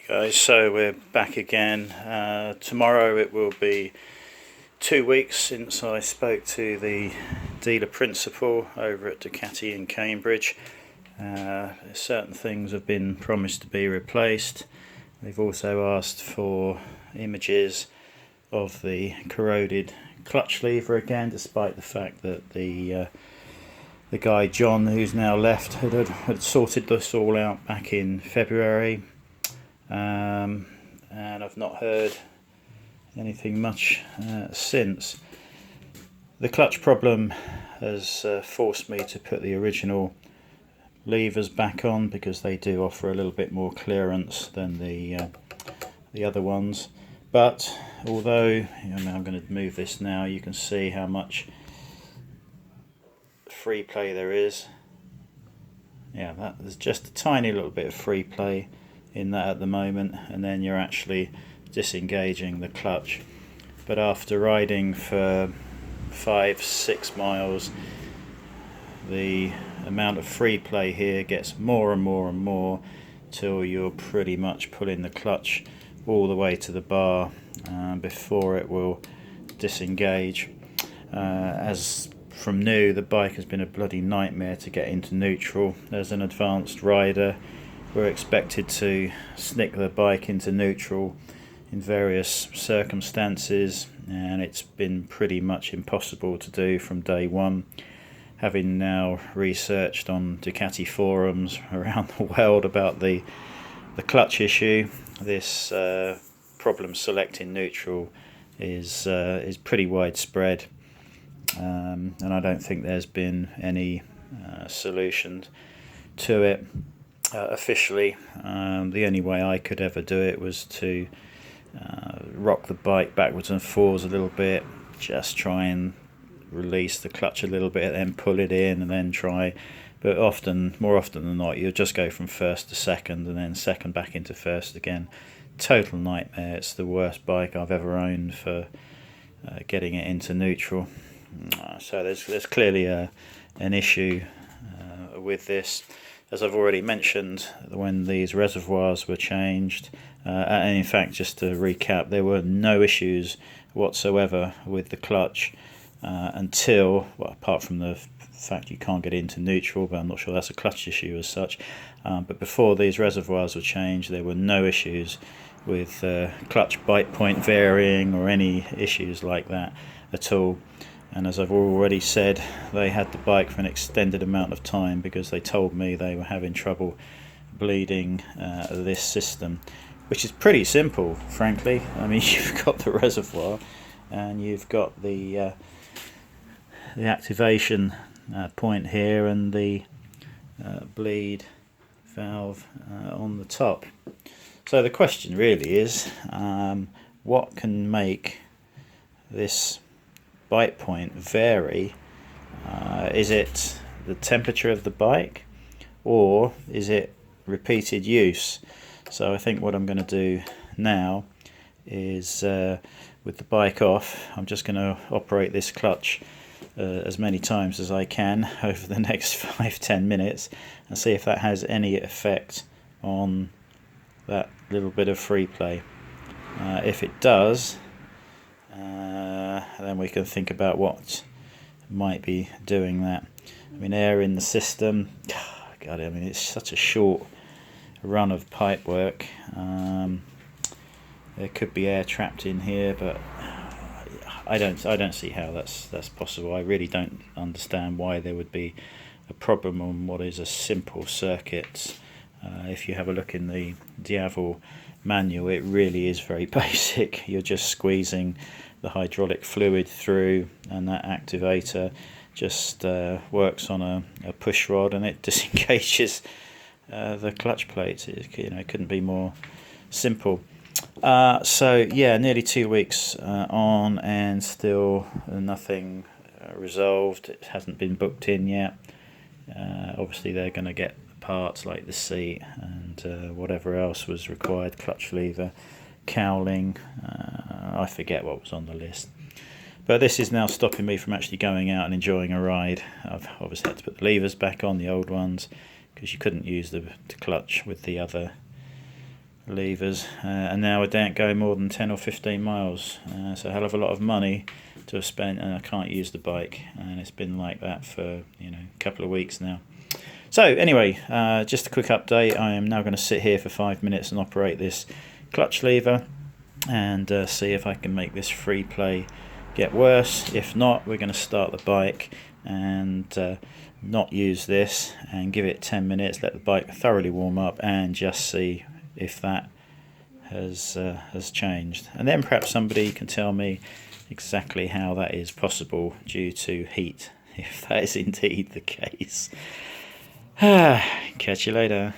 Guys, so we're back again. Tomorrow it will be 2 weeks since I spoke to the dealer principal over at Ducati in Cambridge. Certain things have been promised to be replaced. They've also asked for images of the corroded clutch lever again, despite the fact that the guy John, who's now left, had sorted this all out back in February. And I've not heard anything much since. The clutch problem has forced me to put the original levers back on because they do offer a little bit more clearance than the other ones. But although I'm going to move this now, you can see how much free play there is. Yeah, there's just a tiny little bit of free play in that at the moment, and then you're actually disengaging the clutch. But after riding for 5-6 miles, the amount of free play here gets more and more and more till you're pretty much pulling the clutch all the way to the bar before it will disengage. As from new, the bike has been a bloody nightmare to get into neutral. As an advanced rider, we're expected to snick the bike into neutral in various circumstances, and it's been pretty much impossible to do from day one. Having now researched on Ducati forums around the world about the clutch issue, this problem selecting neutral is pretty widespread, and I don't think there's been any solution to it. Officially, the only way I could ever do it was to rock the bike backwards and forwards a little bit, just try and release the clutch a little bit, then pull it in, and then try. But more often than not, you'll just go from first to second, and then second back into first again. Total nightmare. It's the worst bike I've ever owned for getting it into neutral. So there's clearly an issue with this. As I've already mentioned, when these reservoirs were changed, and in fact, just to recap, there were no issues whatsoever with the clutch until, well, apart from the fact you can't get into neutral, but I'm not sure that's a clutch issue as such. But before these reservoirs were changed, there were no issues with clutch bite point varying or any issues like that at all. And as I've already said, they had the bike for an extended amount of time because they told me they were having trouble bleeding this system, which is pretty simple, frankly. I mean, you've got the reservoir and you've got the activation point here and the bleed valve on the top. So the question really is, what can make this bite point vary? Is it the temperature of the bike, or is it repeated use? So I think what I'm going to do now is, with the bike off, I'm just going to operate this clutch as many times as I can over the next 5-10 minutes and see if that has any effect on that little bit of free play. If it does, then we can think about what might be doing that. I mean, air in the system, God, I mean, it's such a short run of pipe work. There could be air trapped in here, but I don't see how that's possible. I really don't understand why there would be a problem on what is a simple circuit. If you have a look in the Diavel manual, it really is very basic. You're just squeezing the hydraulic fluid through, and that activator just works on a push rod, and it disengages the clutch plates. It couldn't be more simple. So yeah, nearly 2 weeks on, and still nothing resolved. It hasn't been booked in yet. Obviously they're going to get parts like the seat and whatever else was required, clutch lever, cowling, I forget what was on the list. But this is now stopping me from actually going out and enjoying a ride. I've obviously had to put the levers back on, the old ones, because you couldn't use the clutch with the other levers, and now I don't go more than 10 or 15 miles. So a hell of a lot of money to have spent, and I can't use the bike, and it's been like that for a couple of weeks now. So anyway, just a quick update. I am now going to sit here for 5 minutes and operate this clutch lever and see if I can make this free play get worse. If not, we're going to start the bike and not use this and give it 10 minutes, let the bike thoroughly warm up, and just see if that has changed. And then perhaps somebody can tell me exactly how that is possible due to heat, if that is indeed the case. Catch you later.